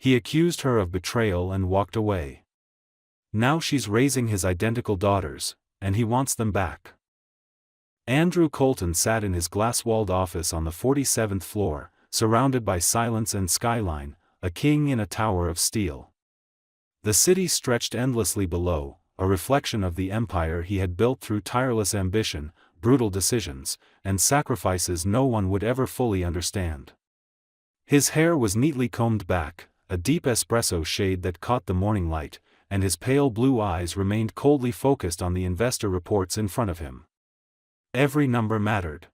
He accused her of betrayal and walked away. Now she's raising his identical daughters, and he wants them back. Andrew Colton sat in his glass-walled office on the 47th floor, surrounded by silence and skyline, a king in a tower of steel. The city stretched endlessly below, a reflection of the empire he had built through tireless ambition, brutal decisions, and sacrifices no one would ever fully understand. His hair was neatly combed back, a deep espresso shade that caught the morning light, and his pale blue eyes remained coldly focused on the investor reports in front of him. Every number mattered.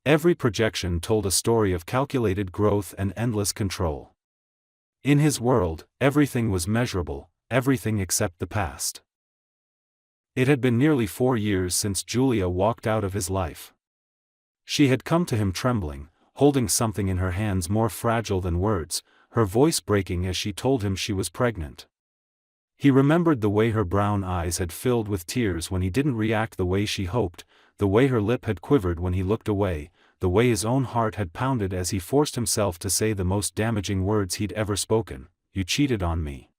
Every projection told a story of calculated growth and endless control. In his world, everything was measurable, everything except the past. It had been nearly 4 years since Julia walked out of his life. She had come to him trembling, holding something in her hands more fragile than words, her voice breaking as she told him she was pregnant. He remembered the way her brown eyes had filled with tears when he didn't react the way she hoped, the way her lip had quivered when he looked away, the way his own heart had pounded as he forced himself to say the most damaging words he'd ever spoken: "You cheated on me."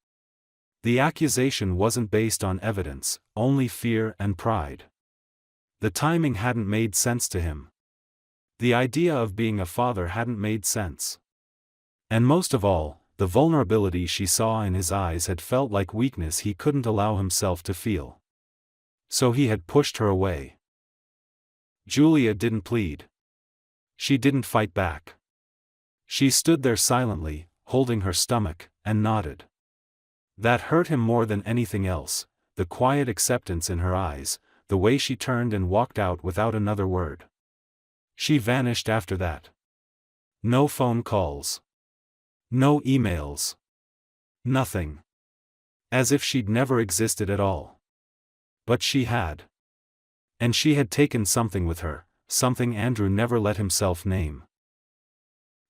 The accusation wasn't based on evidence, only fear and pride. The timing hadn't made sense to him. The idea of being a father hadn't made sense. And most of all, the vulnerability she saw in his eyes had felt like weakness he couldn't allow himself to feel. So he had pushed her away. Julia didn't plead. She didn't fight back. She stood there silently, holding her stomach, and nodded. That hurt him more than anything else, the quiet acceptance in her eyes, the way she turned and walked out without another word. She vanished after that. No phone calls. No emails. Nothing. As if she'd never existed at all. But she had. And she had taken something with her, something Andrew never let himself name.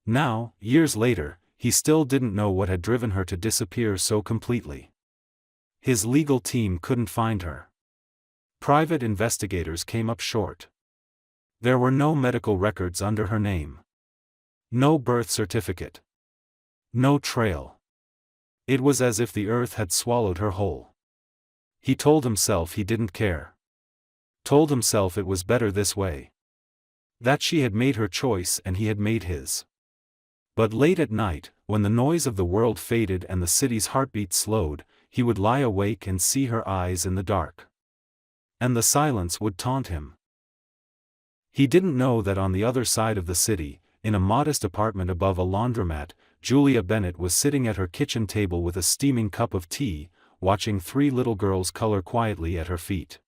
Now, years later, he still didn't know what had driven her to disappear so completely. His legal team couldn't find her. Private investigators came up short. There were no medical records under her name. No birth certificate. No trail. It was as if the earth had swallowed her whole. He told himself he didn't care. Told himself it was better this way. That she had made her choice and he had made his. But late at night, when the noise of the world faded and the city's heartbeat slowed, he would lie awake and see her eyes in the dark. And the silence would taunt him. He didn't know that on the other side of the city, in a modest apartment above a laundromat, Julia Bennett was sitting at her kitchen table with a steaming cup of tea, watching 3 little girls color quietly at her feet.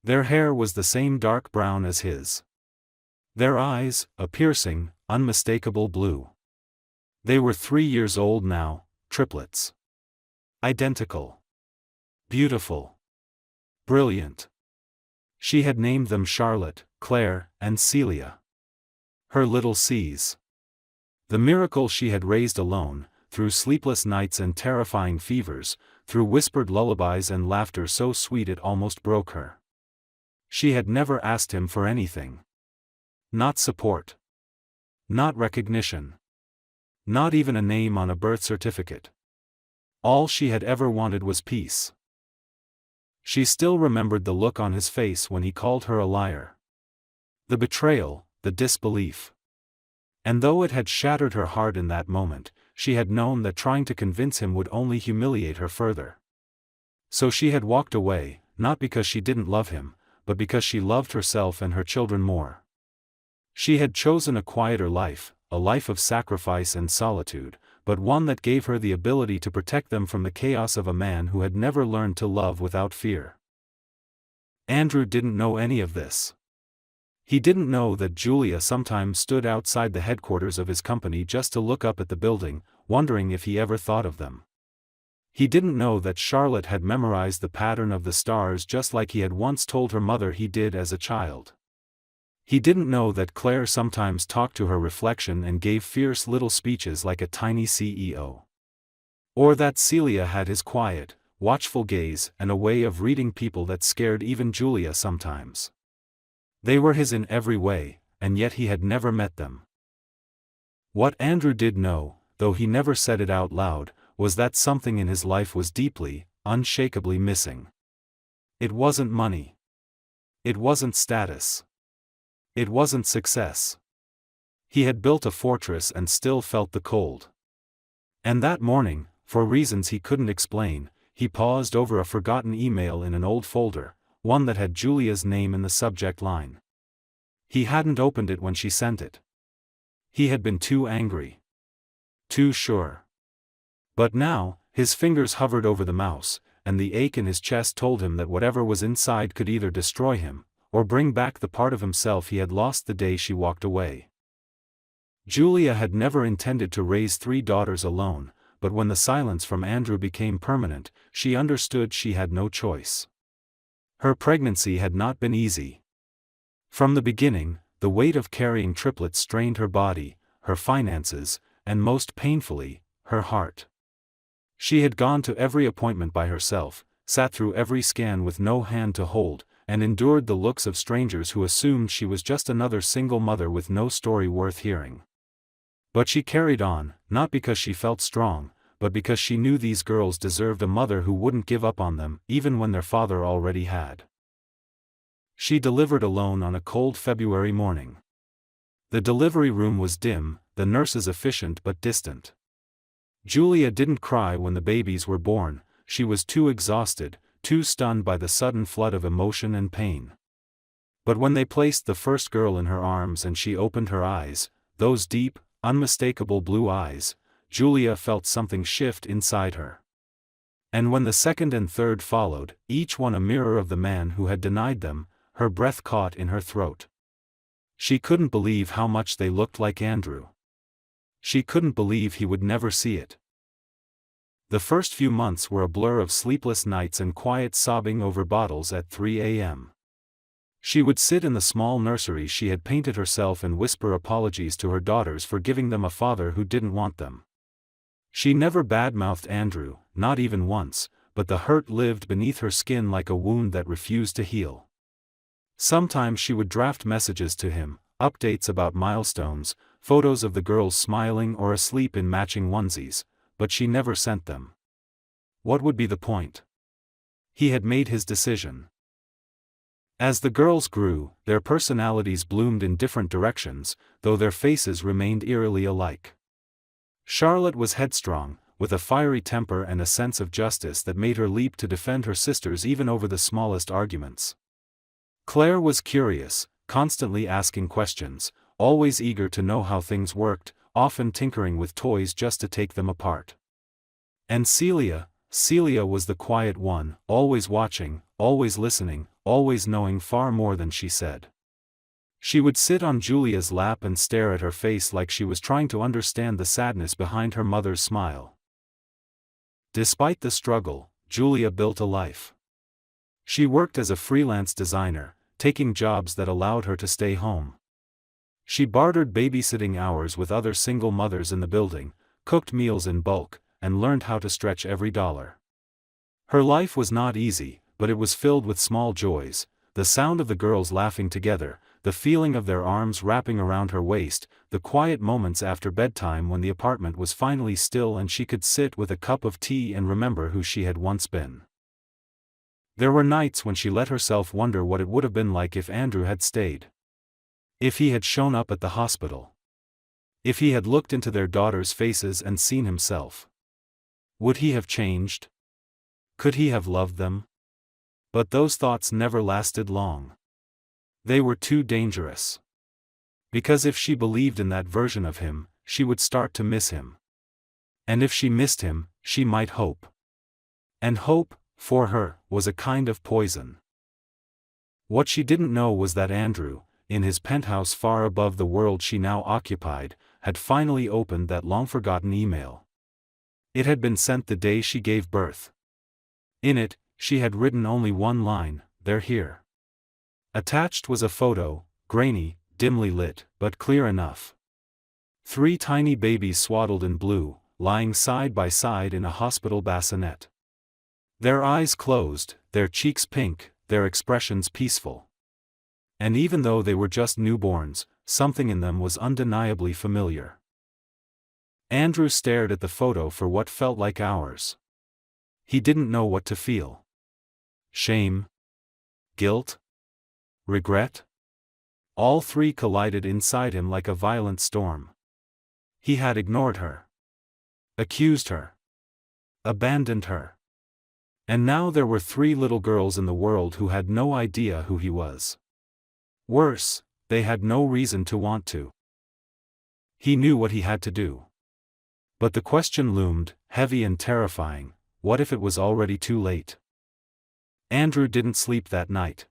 Their hair was the same dark brown as his. Their eyes, a piercing, unmistakable blue. They were 3 years old now, triplets. Identical. Beautiful. Brilliant. She had named them Charlotte, Claire, and Celia. Her little C's. The miracle she had raised alone, through sleepless nights and terrifying fevers, through whispered lullabies and laughter so sweet it almost broke her. She had never asked him for anything. Not support. Not recognition. Not even a name on a birth certificate. All she had ever wanted was peace. She still remembered the look on his face when he called her a liar. The betrayal, the disbelief. And though it had shattered her heart in that moment, she had known that trying to convince him would only humiliate her further. So she had walked away, not because she didn't love him, but because she loved herself and her children more. She had chosen a quieter life, a life of sacrifice and solitude, but one that gave her the ability to protect them from the chaos of a man who had never learned to love without fear. Andrew didn't know any of this. He didn't know that Julia sometimes stood outside the headquarters of his company just to look up at the building, wondering if he ever thought of them. He didn't know that Charlotte had memorized the pattern of the stars just like he had once told her mother he did as a child. He didn't know that Claire sometimes talked to her reflection and gave fierce little speeches like a tiny CEO. Or that Celia had his quiet, watchful gaze and a way of reading people that scared even Julia sometimes. They were his in every way, and yet he had never met them. What Andrew did know, though he never said it out loud, was that something in his life was deeply, unshakably missing. It wasn't money. It wasn't status. It wasn't success. He had built a fortress and still felt the cold. And that morning, for reasons he couldn't explain, he paused over a forgotten email in an old folder, one that had Julia's name in the subject line. He hadn't opened it when she sent it. He had been too angry. Too sure. But now, his fingers hovered over the mouse, and the ache in his chest told him that whatever was inside could either destroy him, or bring back the part of himself he had lost the day she walked away. Julia had never intended to raise 3 daughters alone, but when the silence from Andrew became permanent, she understood she had no choice. Her pregnancy had not been easy. From the beginning, the weight of carrying triplets strained her body, her finances, and most painfully, her heart. She had gone to every appointment by herself, sat through every scan with no hand to hold, and endured the looks of strangers who assumed she was just another single mother with no story worth hearing. But she carried on, not because she felt strong, but because she knew these girls deserved a mother who wouldn't give up on them, even when their father already had. She delivered alone on a cold February morning. The delivery room was dim, the nurses efficient but distant. Julia didn't cry when the babies were born, she was too exhausted, too stunned by the sudden flood of emotion and pain. But when they placed the first girl in her arms and she opened her eyes, those deep, unmistakable blue eyes, Julia felt something shift inside her. And when the second and third followed, each one a mirror of the man who had denied them, her breath caught in her throat. She couldn't believe how much they looked like Andrew. She couldn't believe he would never see it. The first few months were a blur of sleepless nights and quiet sobbing over bottles at 3 a.m. She would sit in the small nursery she had painted herself and whisper apologies to her daughters for giving them a father who didn't want them. She never badmouthed Andrew, not even once, but the hurt lived beneath her skin like a wound that refused to heal. Sometimes she would draft messages to him, updates about milestones, photos of the girls smiling or asleep in matching onesies, but she never sent them. What would be the point? He had made his decision. As the girls grew, their personalities bloomed in different directions, though their faces remained eerily alike. Charlotte was headstrong, with a fiery temper and a sense of justice that made her leap to defend her sisters even over the smallest arguments. Claire was curious, constantly asking questions, always eager to know how things worked, often tinkering with toys just to take them apart. And Celia was the quiet one, always watching, always listening, always knowing far more than she said. She would sit on Julia's lap and stare at her face like she was trying to understand the sadness behind her mother's smile. Despite the struggle, Julia built a life. She worked as a freelance designer, taking jobs that allowed her to stay home. She bartered babysitting hours with other single mothers in the building, cooked meals in bulk, and learned how to stretch every dollar. Her life was not easy, but it was filled with small joys, the sound of the girls laughing together, the feeling of their arms wrapping around her waist, the quiet moments after bedtime when the apartment was finally still and she could sit with a cup of tea and remember who she had once been. There were nights when she let herself wonder what it would have been like if Andrew had stayed. If he had shown up at the hospital. If he had looked into their daughters' faces and seen himself. Would he have changed? Could he have loved them? But those thoughts never lasted long. They were too dangerous. Because if she believed in that version of him, she would start to miss him. And if she missed him, she might hope. And hope, for her, was a kind of poison. What she didn't know was that Andrew, in his penthouse far above the world she now occupied, had finally opened that long-forgotten email. It had been sent the day she gave birth. In it, she had written only one line, "They're here." Attached was a photo, grainy, dimly lit, but clear enough. 3 tiny babies swaddled in blue, lying side by side in a hospital bassinet. Their eyes closed, their cheeks pink, their expressions peaceful. And even though they were just newborns, something in them was undeniably familiar. Andrew stared at the photo for what felt like hours. He didn't know what to feel. Shame? Guilt? Regret? All three collided inside him like a violent storm. He had ignored her. Accused her. Abandoned her. And now there were 3 little girls in the world who had no idea who he was. Worse, they had no reason to want to. He knew what he had to do. But the question loomed, heavy and terrifying: what if it was already too late? Andrew didn't sleep that night.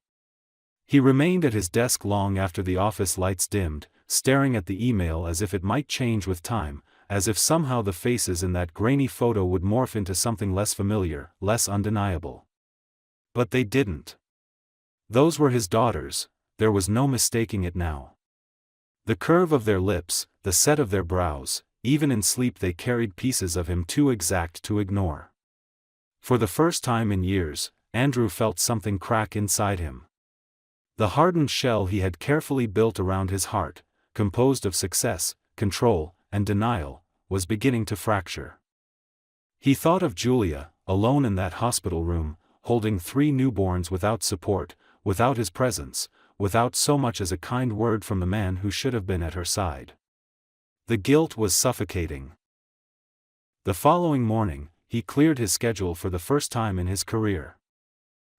He remained at his desk long after the office lights dimmed, staring at the email as if it might change with time, as if somehow the faces in that grainy photo would morph into something less familiar, less undeniable. But they didn't. Those were his daughters, there was no mistaking it now. The curve of their lips, the set of their brows, even in sleep they carried pieces of him too exact to ignore. For the first time in years, Andrew felt something crack inside him. The hardened shell he had carefully built around his heart, composed of success, control, and denial, was beginning to fracture. He thought of Julia, alone in that hospital room, holding 3 newborns without support, without his presence, without so much as a kind word from the man who should have been at her side. The guilt was suffocating. The following morning, he cleared his schedule for the first time in his career.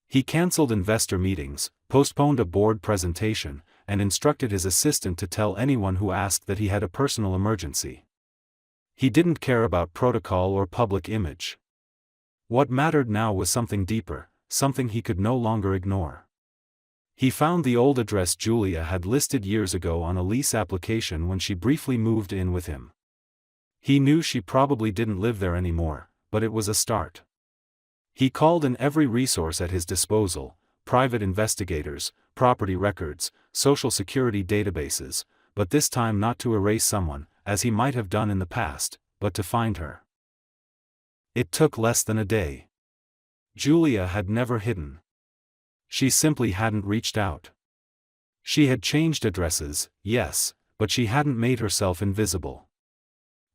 He cancelled investor meetings, postponed a board presentation, and instructed his assistant to tell anyone who asked that he had a personal emergency. He didn't care about protocol or public image. What mattered now was something deeper, something he could no longer ignore. He found the old address Julia had listed years ago on a lease application when she briefly moved in with him. He knew she probably didn't live there anymore, but it was a start. He called in every resource at his disposal: private investigators, property records, social security databases, but this time not to erase someone, as he might have done in the past, but to find her. It took less than a day. Julia had never hidden. She simply hadn't reached out. She had changed addresses, yes, but she hadn't made herself invisible.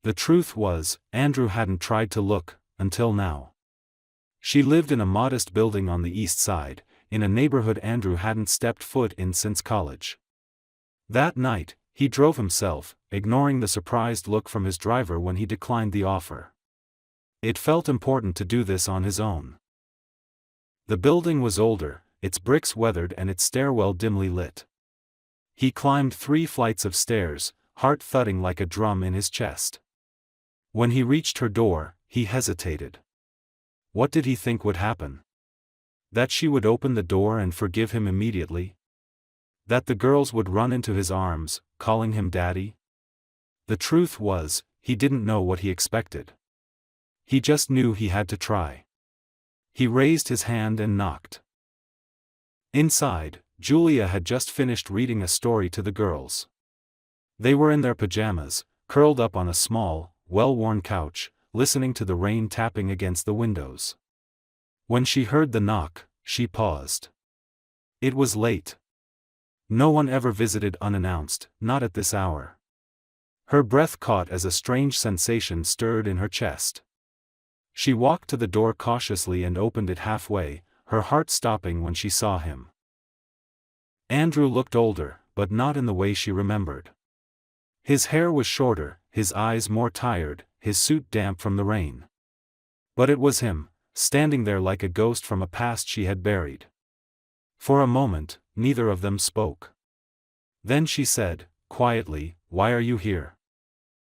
The truth was, Andrew hadn't tried to look, until now. She lived in a modest building on the east side, in a neighborhood Andrew hadn't stepped foot in since college. That night, he drove himself, ignoring the surprised look from his driver when he declined the offer. It felt important to do this on his own. The building was older, its bricks weathered and its stairwell dimly lit. He climbed 3 flights of stairs, heart thudding like a drum in his chest. When he reached her door, he hesitated. What did he think would happen? That she would open the door and forgive him immediately? That the girls would run into his arms, calling him daddy? The truth was, he didn't know what he expected. He just knew he had to try. He raised his hand and knocked. Inside, Julia had just finished reading a story to the girls. They were in their pajamas, curled up on a small, well-worn couch, listening to the rain tapping against the windows. When she heard the knock, she paused. It was late. No one ever visited unannounced, not at this hour. Her breath caught as a strange sensation stirred in her chest. She walked to the door cautiously and opened it halfway, her heart stopping when she saw him. Andrew looked older, but not in the way she remembered. His hair was shorter, his eyes more tired, his suit damp from the rain. But it was him, standing there like a ghost from a past she had buried. For a moment, neither of them spoke. Then she said, quietly, "Why are you here?"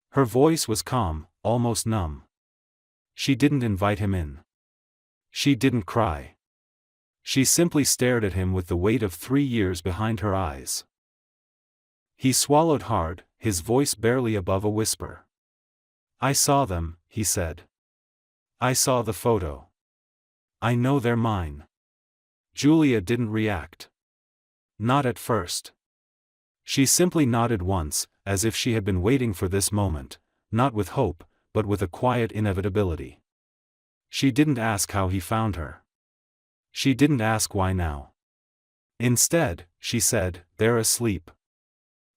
Her voice was calm, almost numb. She didn't invite him in. She didn't cry. She simply stared at him with the weight of 3 years behind her eyes. He swallowed hard, his voice barely above a whisper. "I saw them," he said. "I saw the photo. I know they're mine." Julia didn't react. Not at first. She simply nodded once, as if she had been waiting for this moment, not with hope, but with a quiet inevitability. She didn't ask how he found her. She didn't ask why now. Instead, she said, "They're asleep.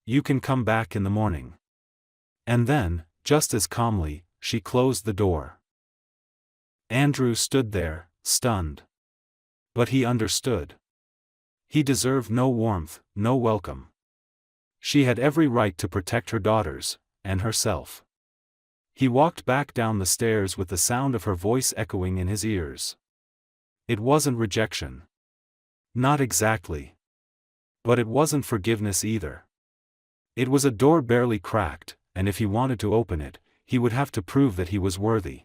You can come back in the morning." And then, just as calmly, she closed the door. Andrew stood there, stunned. But he understood. He deserved no warmth, no welcome. She had every right to protect her daughters, and herself. He walked back down the stairs with the sound of her voice echoing in his ears. It wasn't rejection. Not exactly. But it wasn't forgiveness either. It was a door barely cracked, and if he wanted to open it, he would have to prove that he was worthy.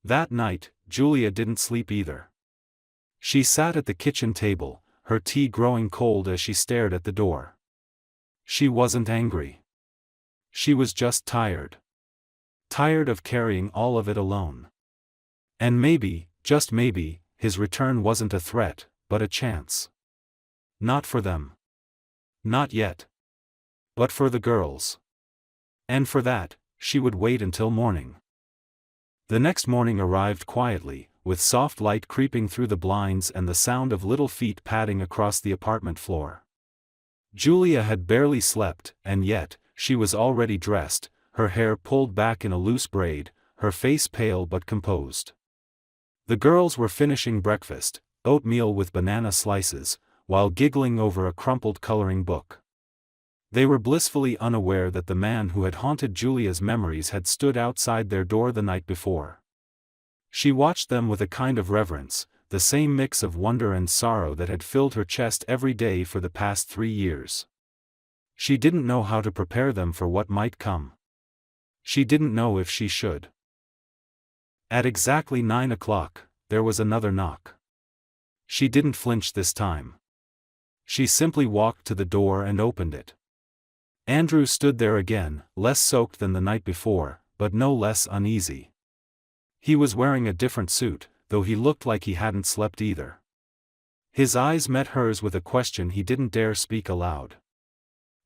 That night, Julia didn't sleep either. She sat at the kitchen table, her tea growing cold as she stared at the door. She wasn't angry. She was just tired. Tired of carrying all of it alone. And maybe, just maybe, his return wasn't a threat, but a chance. Not for them. Not yet. But for the girls. And for that, she would wait until morning. The next morning arrived quietly, with soft light creeping through the blinds and the sound of little feet padding across the apartment floor. Julia had barely slept, and yet, she was already dressed, her hair pulled back in a loose braid, her face pale but composed. The girls were finishing breakfast, oatmeal with banana slices, while giggling over a crumpled coloring book. They were blissfully unaware that the man who had haunted Julia's memories had stood outside their door the night before. She watched them with a kind of reverence, the same mix of wonder and sorrow that had filled her chest every day for the past 3 years. She didn't know how to prepare them for what might come. She didn't know if she should. At exactly 9 o'clock, there was another knock. She didn't flinch this time. She simply walked to the door and opened it. Andrew stood there again, less soaked than the night before, but no less uneasy. He was wearing a different suit, though he looked like he hadn't slept either. His eyes met hers with a question he didn't dare speak aloud.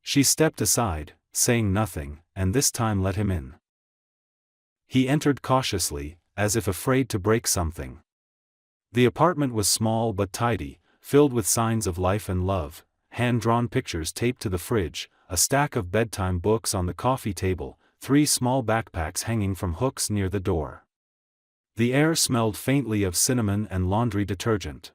She stepped aside, saying nothing, and this time let him in. He entered cautiously, as if afraid to break something. The apartment was small but tidy, filled with signs of life and love, hand-drawn pictures taped to the fridge, a stack of bedtime books on the coffee table, 3 small backpacks hanging from hooks near the door. The air smelled faintly of cinnamon and laundry detergent.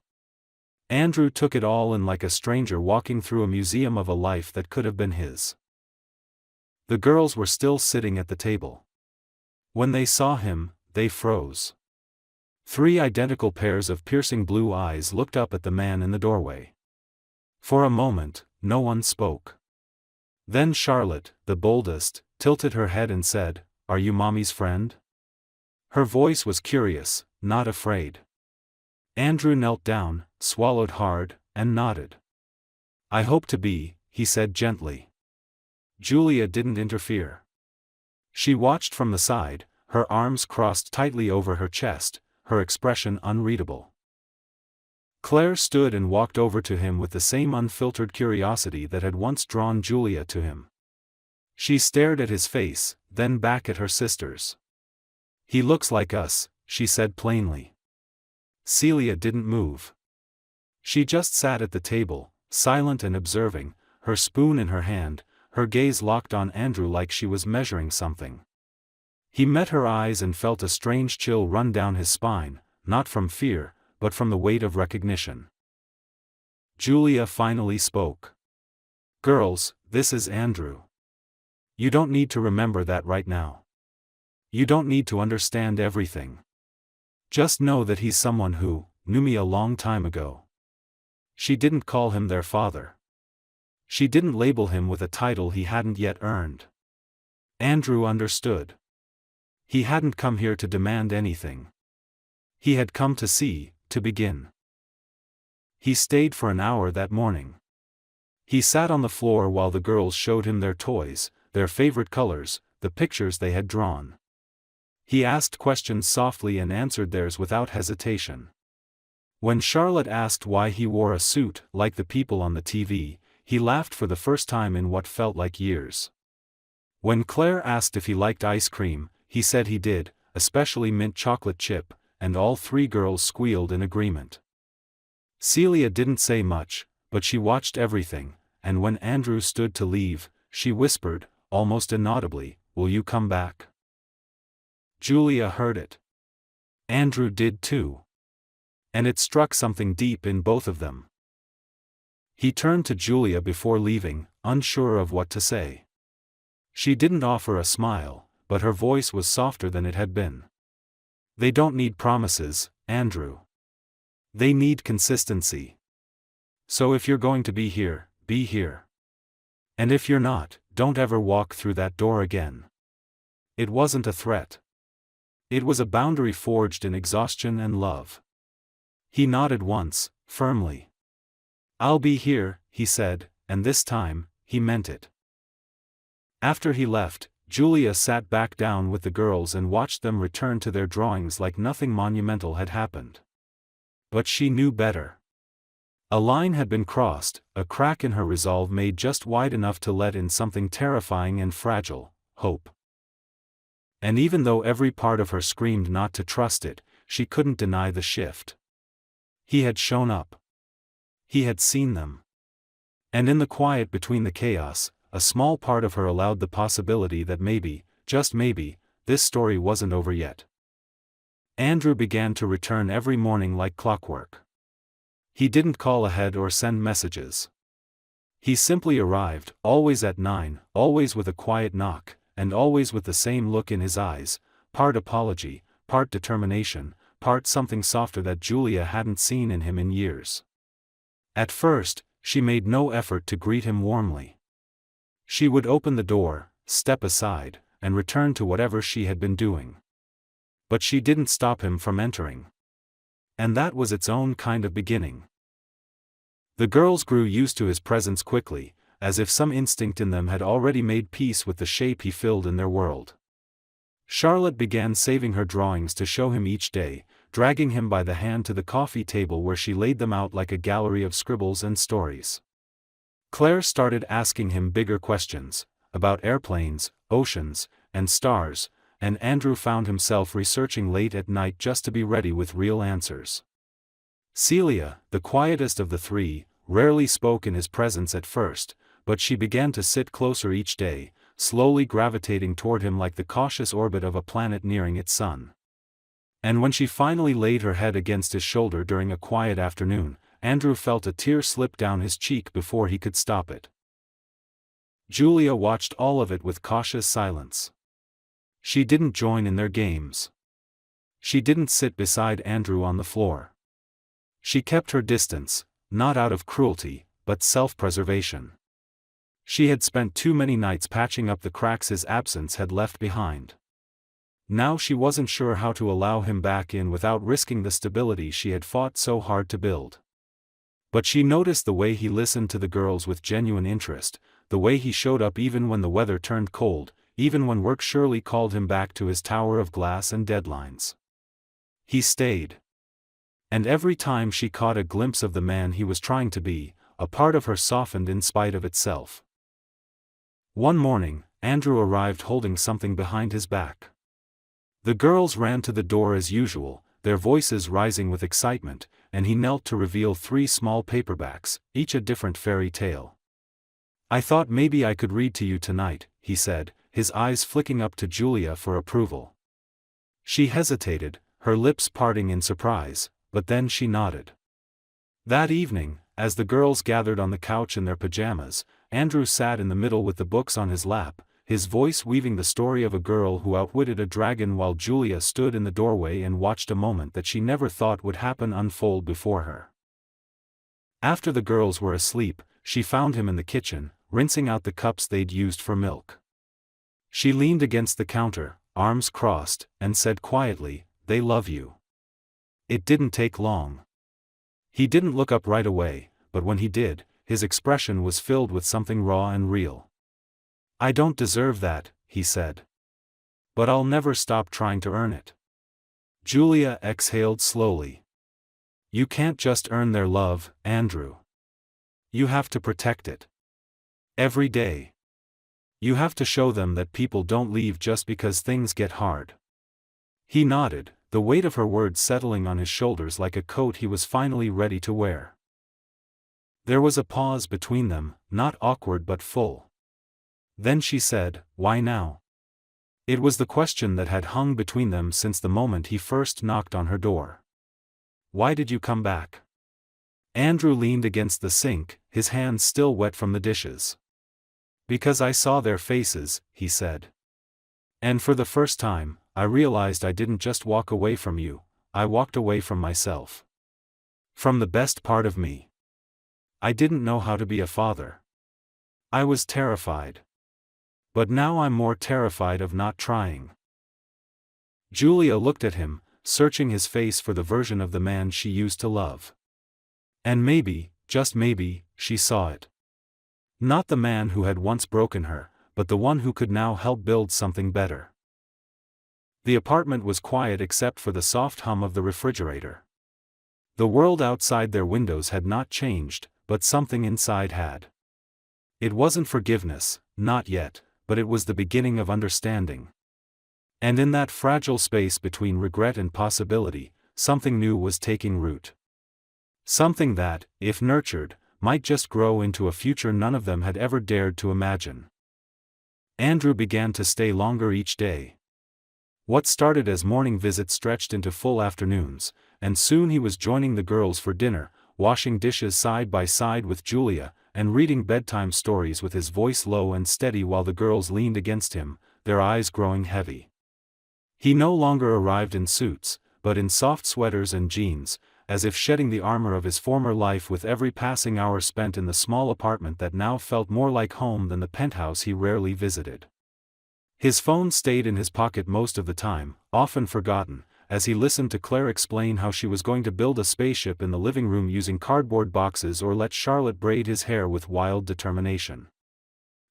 Andrew took it all in like a stranger walking through a museum of a life that could have been his. The girls were still sitting at the table. When they saw him, they froze. 3 identical pairs of piercing blue eyes looked up at the man in the doorway. For a moment, no one spoke. Then Charlotte, the boldest, tilted her head and said, "Are you Mommy's friend?" Her voice was curious, not afraid. Andrew knelt down, swallowed hard, and nodded. "I hope to be," he said gently. Julia didn't interfere. She watched from the side, her arms crossed tightly over her chest, her expression unreadable. Claire stood and walked over to him with the same unfiltered curiosity that had once drawn Julia to him. She stared at his face, then back at her sisters. "He looks like us," she said plainly. Celia didn't move. She just sat at the table, silent and observing, her spoon in her hand, her gaze locked on Andrew like she was measuring something. He met her eyes and felt a strange chill run down his spine, not from fear, but from the weight of recognition. Julia finally spoke. "Girls, this is Andrew. You don't need to remember that right now. You don't need to understand everything. Just know that he's someone who knew me a long time ago." She didn't call him their father. She didn't label him with a title he hadn't yet earned. Andrew understood. He hadn't come here to demand anything. He had come to see, to begin. He stayed for an hour that morning. He sat on the floor while the girls showed him their toys, their favorite colors, the pictures they had drawn. He asked questions softly and answered theirs without hesitation. When Charlotte asked why he wore a suit like the people on the TV, he laughed for the first time in what felt like years. When Claire asked if he liked ice cream, he said he did, especially mint chocolate chip, and all 3 girls squealed in agreement. Celia didn't say much, but she watched everything, and when Andrew stood to leave, she whispered, almost inaudibly, will you come back? Julia heard it. Andrew did too. And it struck something deep in both of them. He turned to Julia before leaving, unsure of what to say. She didn't offer a smile, but her voice was softer than it had been. They don't need promises, Andrew. They need consistency. So if you're going to be here, be here. And if you're not, don't ever walk through that door again. It wasn't a threat. It was a boundary forged in exhaustion and love. He nodded once, firmly. I'll be here, he said, and this time, he meant it. After he left, Julia sat back down with the girls and watched them return to their drawings like nothing monumental had happened. But she knew better. A line had been crossed, a crack in her resolve made just wide enough to let in something terrifying and fragile, hope. And even though every part of her screamed not to trust it, she couldn't deny the shift. He had shown up. He had seen them. And in the quiet between the chaos, a small part of her allowed the possibility that maybe, just maybe, this story wasn't over yet. Andrew began to return every morning like clockwork. He didn't call ahead or send messages. He simply arrived, always at 9, always with a quiet knock, and always with the same look in his eyes, part apology, part determination, part something softer that Julia hadn't seen in him in years. At first, she made no effort to greet him warmly. She would open the door, step aside, and return to whatever she had been doing. But she didn't stop him from entering. And that was its own kind of beginning. The girls grew used to his presence quickly, as if some instinct in them had already made peace with the shape he filled in their world. Charlotte began saving her drawings to show him each day, dragging him by the hand to the coffee table where she laid them out like a gallery of scribbles and stories. Claire started asking him bigger questions, about airplanes, oceans, and stars, and Andrew found himself researching late at night just to be ready with real answers. Celia, the quietest of the three, rarely spoke in his presence at first, but she began to sit closer each day, slowly gravitating toward him like the cautious orbit of a planet nearing its sun. And when she finally laid her head against his shoulder during a quiet afternoon, Andrew felt a tear slip down his cheek before he could stop it. Julia watched all of it with cautious silence. She didn't join in their games. She didn't sit beside Andrew on the floor. She kept her distance, not out of cruelty, but self-preservation. She had spent too many nights patching up the cracks his absence had left behind. Now she wasn't sure how to allow him back in without risking the stability she had fought so hard to build. But she noticed the way he listened to the girls with genuine interest, the way he showed up even when the weather turned cold, even when work surely called him back to his tower of glass and deadlines. He stayed. And every time she caught a glimpse of the man he was trying to be, a part of her softened in spite of itself. One morning, Andrew arrived holding something behind his back. The girls ran to the door as usual, their voices rising with excitement, and he knelt to reveal 3 small paperbacks, each a different fairy tale. I thought maybe I could read to you tonight, he said, his eyes flicking up to Julia for approval. She hesitated, her lips parting in surprise, but then she nodded. That evening, as the girls gathered on the couch in their pajamas, Andrew sat in the middle with the books on his lap, his voice weaving the story of a girl who outwitted a dragon while Julia stood in the doorway and watched a moment that she never thought would happen unfold before her. After the girls were asleep, she found him in the kitchen, rinsing out the cups they'd used for milk. She leaned against the counter, arms crossed, and said quietly, "They love you." It didn't take long. He didn't look up right away, but when he did, his expression was filled with something raw and real. I don't deserve that, he said. But I'll never stop trying to earn it. Julia exhaled slowly. You can't just earn their love, Andrew. You have to protect it. Every day. You have to show them that people don't leave just because things get hard. He nodded, the weight of her words settling on his shoulders like a coat he was finally ready to wear. There was a pause between them, not awkward but full. Then she said, "Why now?" It was the question that had hung between them since the moment he first knocked on her door. "Why did you come back?" Andrew leaned against the sink, his hands still wet from the dishes. "Because I saw their faces," he said. "And for the first time, I realized I didn't just walk away from you, I walked away from myself. From the best part of me. I didn't know how to be a father. I was terrified. But now I'm more terrified of not trying." Julia looked at him, searching his face for the version of the man she used to love. And maybe, just maybe, she saw it. Not the man who had once broken her, but the one who could now help build something better. The apartment was quiet except for the soft hum of the refrigerator. The world outside their windows had not changed, but something inside had. It wasn't forgiveness, not yet, but it was the beginning of understanding. And in that fragile space between regret and possibility, something new was taking root. Something that, if nurtured, might just grow into a future none of them had ever dared to imagine. Andrew began to stay longer each day. What started as morning visits stretched into full afternoons, and soon he was joining the girls for dinner, washing dishes side by side with Julia, and reading bedtime stories with his voice low and steady while the girls leaned against him, their eyes growing heavy. He no longer arrived in suits, but in soft sweaters and jeans, as if shedding the armor of his former life with every passing hour spent in the small apartment that now felt more like home than the penthouse he rarely visited. His phone stayed in his pocket most of the time, often forgotten, as he listened to Claire explain how she was going to build a spaceship in the living room using cardboard boxes or let Charlotte braid his hair with wild determination.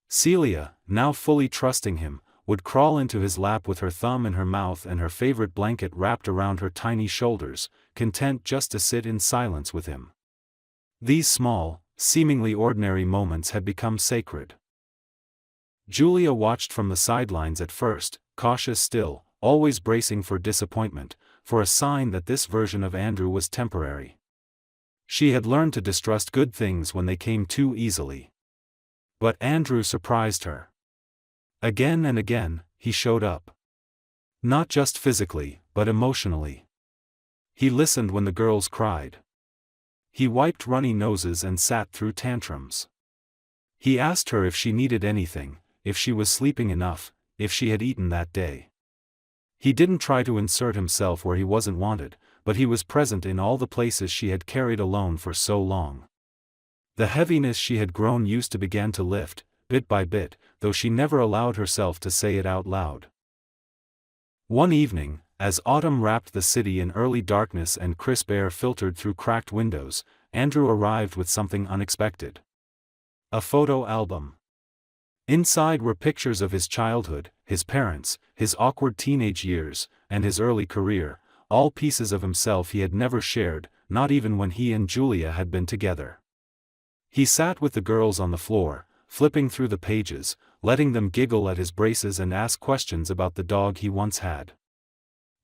Celia, now fully trusting him, would crawl into his lap with her thumb in her mouth and her favorite blanket wrapped around her tiny shoulders, content just to sit in silence with him. These small, seemingly ordinary moments had become sacred. Julia watched from the sidelines at first, cautious still, always bracing for disappointment, for a sign that this version of Andrew was temporary. She had learned to distrust good things when they came too easily. But Andrew surprised her. Again and again, he showed up. Not just physically, but emotionally. He listened when the girls cried. He wiped runny noses and sat through tantrums. He asked her if she needed anything, if she was sleeping enough, if she had eaten that day. He didn't try to insert himself where he wasn't wanted, but he was present in all the places she had carried alone for so long. The heaviness she had grown used to began to lift, bit by bit, though she never allowed herself to say it out loud. One evening, as autumn wrapped the city in early darkness and crisp air filtered through cracked windows, Andrew arrived with something unexpected. A photo album. Inside were pictures of his childhood, his parents, his awkward teenage years, and his early career, all pieces of himself he had never shared, not even when he and Julia had been together. He sat with the girls on the floor, flipping through the pages, letting them giggle at his braces and ask questions about the dog he once had.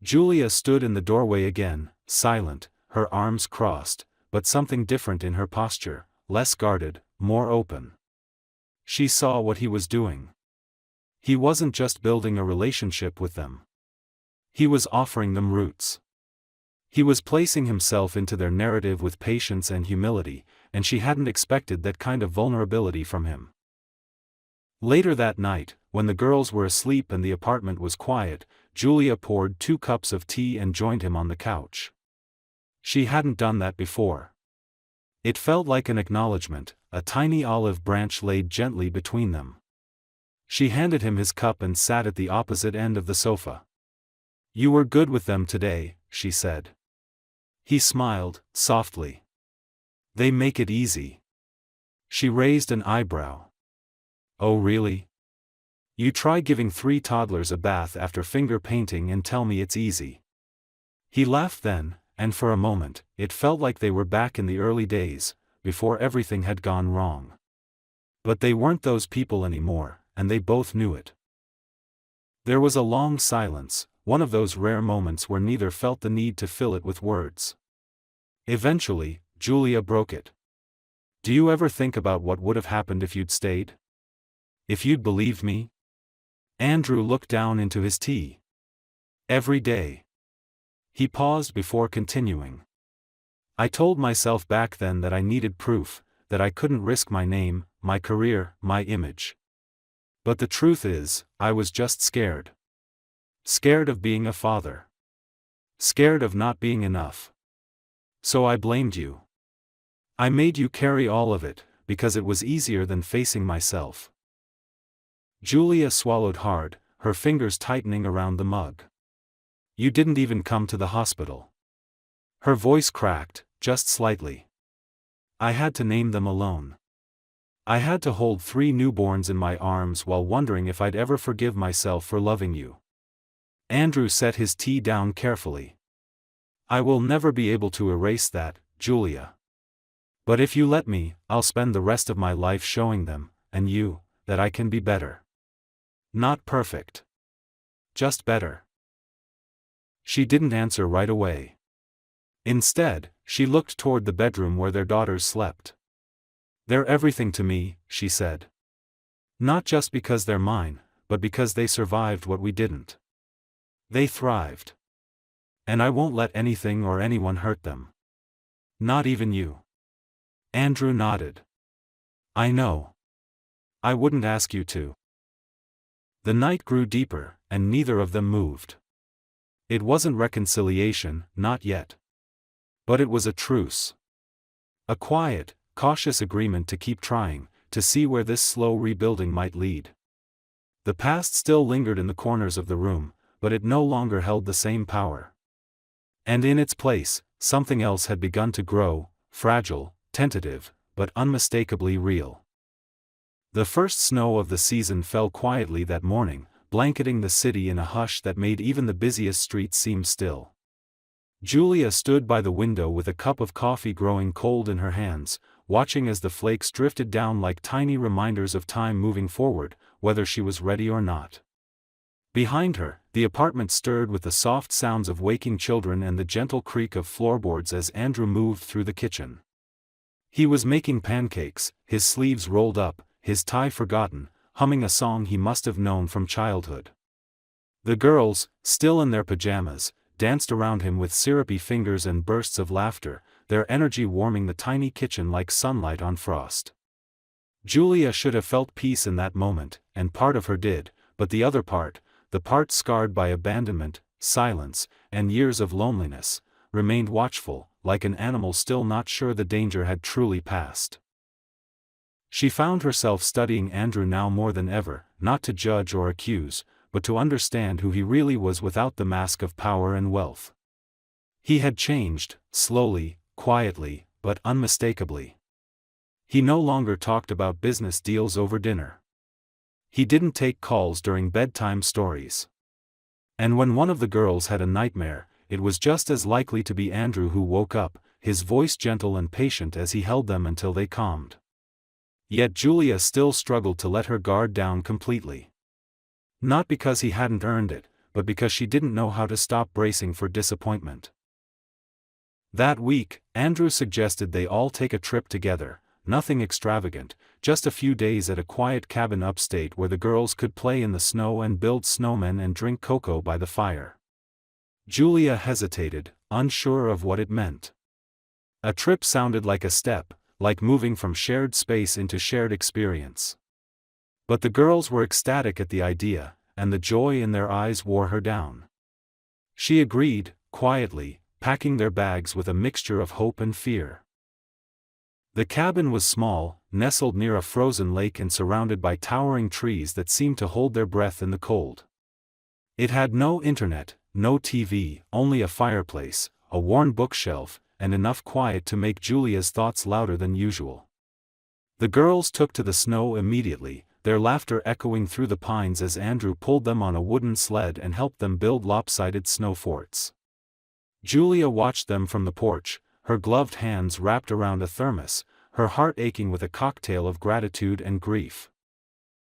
Julia stood in the doorway again, silent, her arms crossed, but something different in her posture, less guarded, more open. She saw what he was doing. He wasn't just building a relationship with them. He was offering them roots. He was placing himself into their narrative with patience and humility, and she hadn't expected that kind of vulnerability from him. Later that night, when the girls were asleep and the apartment was quiet, Julia poured 2 cups of tea and joined him on the couch. She hadn't done that before. It felt like an acknowledgement, a tiny olive branch laid gently between them. She handed him his cup and sat at the opposite end of the sofa. "You were good with them today," she said. He smiled, softly. "They make it easy." She raised an eyebrow. "Oh really? You try giving 3 toddlers a bath after finger painting and tell me it's easy." He laughed then, and for a moment, it felt like they were back in the early days, before everything had gone wrong. But they weren't those people anymore, and they both knew it. There was a long silence, one of those rare moments where neither felt the need to fill it with words. Eventually, Julia broke it. "Do you ever think about what would have happened if you'd stayed? If you'd believed me? Andrew looked down into his tea. Every day. He paused before continuing. I told myself back then that I needed proof, that I couldn't risk my name, my career, my image. But the truth is, I was just scared. Scared of being a father. Scared of not being enough. So I blamed you. I made you carry all of it, because it was easier than facing myself. Julia swallowed hard, her fingers tightening around the mug. You didn't even come to the hospital. Her voice cracked, just slightly. I had to name them alone. I had to hold 3 newborns in my arms while wondering if I'd ever forgive myself for loving you. Andrew set his tea down carefully. I will never be able to erase that, Julia. But if you let me, I'll spend the rest of my life showing them, and you, that I can be better. Not perfect. Just better. She didn't answer right away. Instead, she looked toward the bedroom where their daughters slept. They're everything to me, she said. Not just because they're mine, but because they survived what we didn't. They thrived. And I won't let anything or anyone hurt them. Not even you. Andrew nodded. I know. I wouldn't ask you to. The night grew deeper, and neither of them moved. It wasn't reconciliation, not yet. But it was a truce. A quiet, cautious agreement to keep trying, to see where this slow rebuilding might lead. The past still lingered in the corners of the room, but it no longer held the same power. And in its place, something else had begun to grow, fragile, tentative, but unmistakably real. The first snow of the season fell quietly that morning, blanketing the city in a hush that made even the busiest streets seem still. Julia stood by the window with a cup of coffee growing cold in her hands, watching as the flakes drifted down like tiny reminders of time moving forward, whether she was ready or not. Behind her, the apartment stirred with the soft sounds of waking children and the gentle creak of floorboards as Andrew moved through the kitchen. He was making pancakes, his sleeves rolled up, his tie forgotten, humming a song he must have known from childhood. The girls, still in their pajamas, danced around him with syrupy fingers and bursts of laughter, their energy warming the tiny kitchen like sunlight on frost. Julia should have felt peace in that moment, and part of her did, but the other part, the part scarred by abandonment, silence, and years of loneliness, remained watchful, like an animal still not sure the danger had truly passed. She found herself studying Andrew now more than ever, not to judge or accuse, but to understand who he really was without the mask of power and wealth. He had changed, slowly, quietly, but unmistakably. He no longer talked about business deals over dinner. He didn't take calls during bedtime stories. And when one of the girls had a nightmare, it was just as likely to be Andrew who woke up, his voice gentle and patient as he held them until they calmed. Yet Julia still struggled to let her guard down completely. Not because he hadn't earned it, but because she didn't know how to stop bracing for disappointment. That week, Andrew suggested they all take a trip together, nothing extravagant, just a few days at a quiet cabin upstate where the girls could play in the snow and build snowmen and drink cocoa by the fire. Julia hesitated, unsure of what it meant. A trip sounded like a step, like moving from shared space into shared experience. But the girls were ecstatic at the idea, and the joy in their eyes wore her down. She agreed, quietly, packing their bags with a mixture of hope and fear. The cabin was small, nestled near a frozen lake and surrounded by towering trees that seemed to hold their breath in the cold. It had no internet, no TV, only a fireplace, a worn bookshelf, and enough quiet to make Julia's thoughts louder than usual. The girls took to the snow immediately, their laughter echoing through the pines as Andrew pulled them on a wooden sled and helped them build lopsided snow forts. Julia watched them from the porch, her gloved hands wrapped around a thermos, her heart aching with a cocktail of gratitude and grief.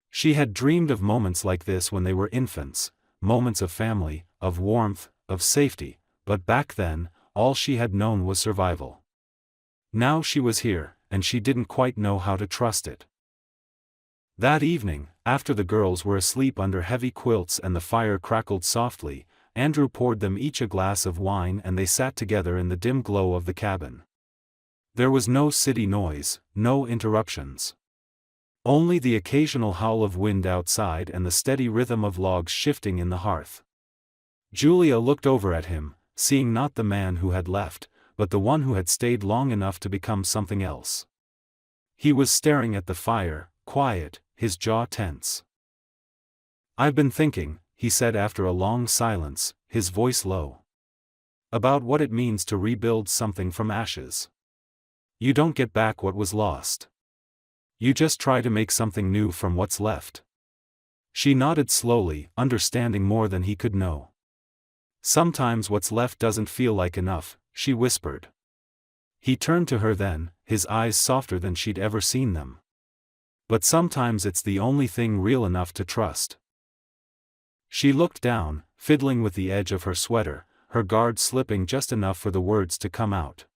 She had dreamed of moments like this when they were infants, moments of family, of warmth, of safety, but back then, all she had known was survival. Now she was here, and she didn't quite know how to trust it. That evening, After the girls were asleep under heavy quilts and the fire crackled softly, Andrew poured them each a glass of wine and they sat together in the dim glow of the cabin. There was no city noise, no interruptions. Only the occasional howl of wind outside and the steady rhythm of logs shifting in the hearth. Julia looked over at him, seeing not the man who had left, but the one who had stayed long enough to become something else. He was staring at the fire, quiet, his jaw tense. "I've been thinking," he said after a long silence, his voice low, "about what it means to rebuild something from ashes. You don't get back what was lost. You just try to make something new from what's left." She nodded slowly, understanding more than he could know. "Sometimes what's left doesn't feel like enough," she whispered. He turned to her then, his eyes softer than she'd ever seen them. "But sometimes it's the only thing real enough to trust." She looked down, fiddling with the edge of her sweater, her guard slipping just enough for the words to come out.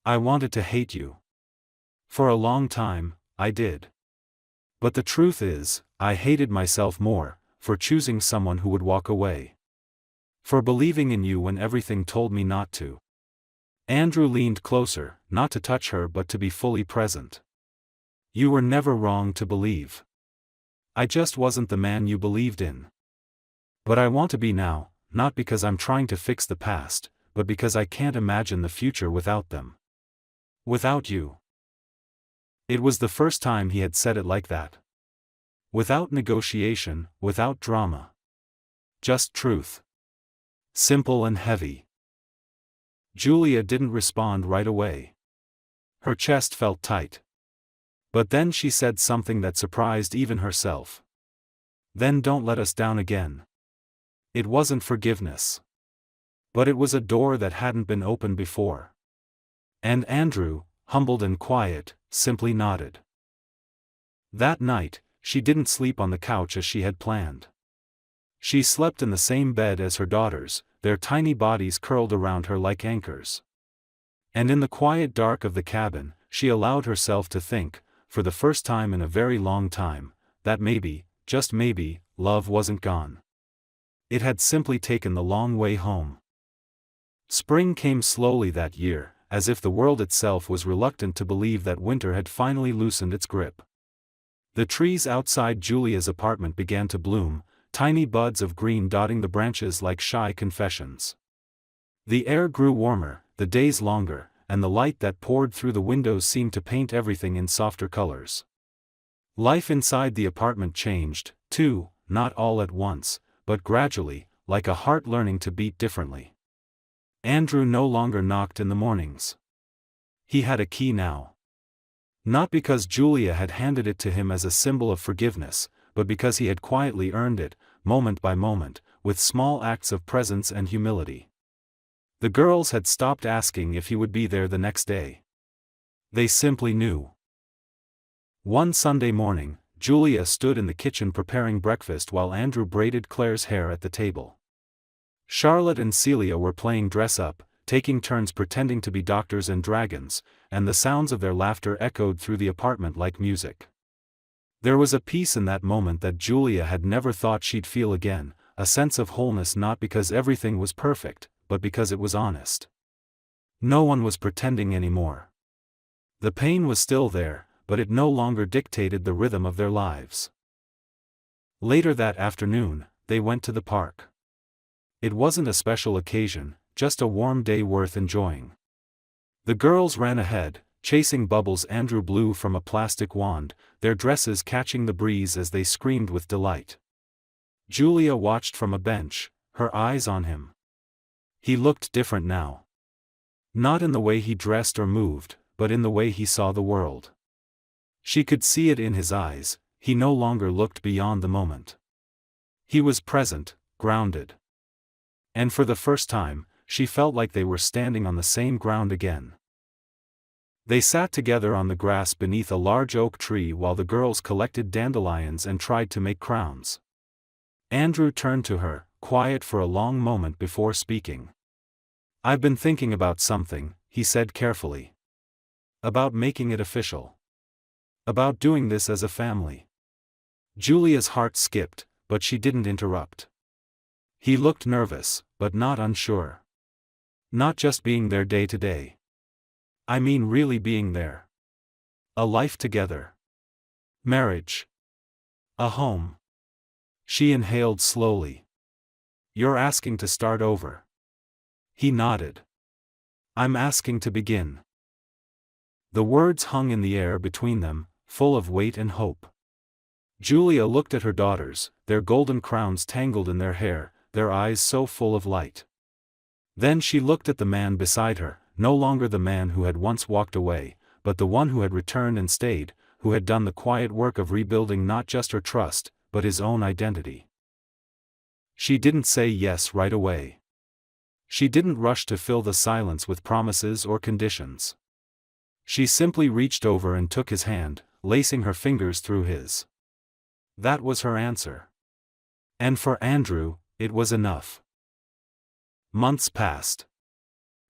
"I wanted to hate you. For a long time, I did. But the truth is, I hated myself more, for choosing someone who would walk away. For believing in you when everything told me not to." Andrew leaned closer, not to touch her but to be fully present. "You were never wrong to believe. I just wasn't the man you believed in. But I want to be now, not because I'm trying to fix the past, but because I can't imagine the future without them. Without you." It was the first time he had said it like that. Without negotiation, without drama. Just truth. Simple and heavy. Julia didn't respond right away. Her chest felt tight. But then she said something that surprised even herself. "Then don't let us down again." It wasn't forgiveness. But it was a door that hadn't been opened before. And Andrew, humbled and quiet, simply nodded. That night, she didn't sleep on the couch as she had planned. She slept in the same bed as her daughters, their tiny bodies curled around her like anchors. And in the quiet dark of the cabin, she allowed herself to think, for the first time in a very long time, that maybe, just maybe, love wasn't gone. It had simply taken the long way home. Spring came slowly that year, as if the world itself was reluctant to believe that winter had finally loosened its grip. The trees outside Julia's apartment began to bloom, tiny buds of green dotting the branches like shy confessions. The air grew warmer, the days longer, and the light that poured through the windows seemed to paint everything in softer colors. Life inside the apartment changed, too, not all at once, but gradually, like a heart learning to beat differently. Andrew no longer knocked in the mornings. He had a key now. Not because Julia had handed it to him as a symbol of forgiveness, but because he had quietly earned it, moment by moment, with small acts of presence and humility. The girls had stopped asking if he would be there the next day. They simply knew. One Sunday morning, Julia stood in the kitchen preparing breakfast while Andrew braided Claire's hair at the table. Charlotte and Celia were playing dress-up, taking turns pretending to be doctors and dragons, and the sounds of their laughter echoed through the apartment like music. There was a peace in that moment that Julia had never thought she'd feel again, a sense of wholeness not because everything was perfect, but because it was honest. No one was pretending anymore. The pain was still there, but it no longer dictated the rhythm of their lives. Later that afternoon, they went to the park. It wasn't a special occasion, just a warm day worth enjoying. The girls ran ahead, chasing bubbles Andrew blew from a plastic wand, their dresses catching the breeze as they screamed with delight. Julia watched from a bench, her eyes on him. He looked different now. Not in the way he dressed or moved, but in the way he saw the world. She could see it in his eyes, he no longer looked beyond the moment. He was present, grounded. And for the first time, she felt like they were standing on the same ground again. They sat together on the grass beneath a large oak tree while the girls collected dandelions and tried to make crowns. Andrew turned to her, quiet for a long moment before speaking. "I've been thinking about something," he said carefully. "About making it official. About doing this as a family. Julia's heart skipped, but she didn't interrupt. He looked nervous, but not unsure. Not just being there day to day. I mean really being there. A life together. Marriage. A home. She inhaled slowly. You're asking to start over. He nodded. I'm asking to begin. The words hung in the air between them, full of weight and hope. Julia looked at her daughters, their golden crowns tangled in their hair, their eyes so full of light. Then she looked at the man beside her, no longer the man who had once walked away, but the one who had returned and stayed, who had done the quiet work of rebuilding not just her trust, but his own identity. She didn't say yes right away. She didn't rush to fill the silence with promises or conditions. She simply reached over and took his hand, lacing her fingers through his. That was her answer. And for Andrew, it was enough. Months passed.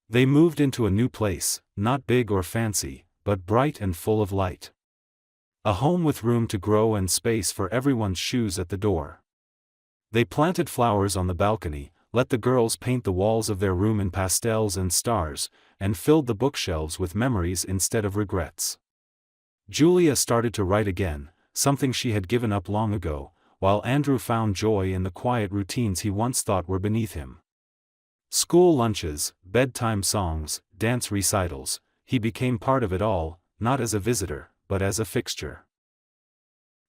They moved into a new place, not big or fancy, but bright and full of light. A home with room to grow and space for everyone's shoes at the door. They planted flowers on the balcony, let the girls paint the walls of their room in pastels and stars, and filled the bookshelves with memories instead of regrets. Julia started to write again, something she had given up long ago, while Andrew found joy in the quiet routines he once thought were beneath him. School lunches, bedtime songs, dance recitals, he became part of it all, not as a visitor, but as a fixture.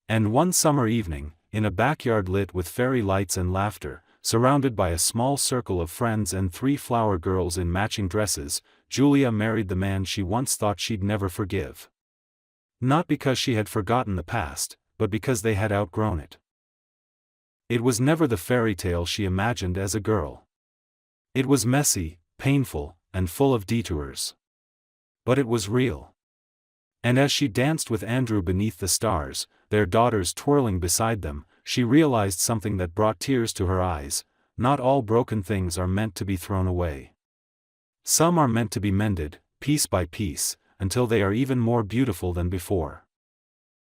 And one summer evening, in a backyard lit with fairy lights and laughter, surrounded by a small circle of friends and 3 flower girls in matching dresses, Julia married the man she once thought she'd never forgive. Not because she had forgotten the past, but because they had outgrown it. It was never the fairy tale she imagined as a girl. It was messy, painful, and full of detours. But it was real. And as she danced with Andrew beneath the stars, their daughters twirling beside them, she realized something that brought tears to her eyes: not all broken things are meant to be thrown away. Some are meant to be mended, piece by piece, until they are even more beautiful than before.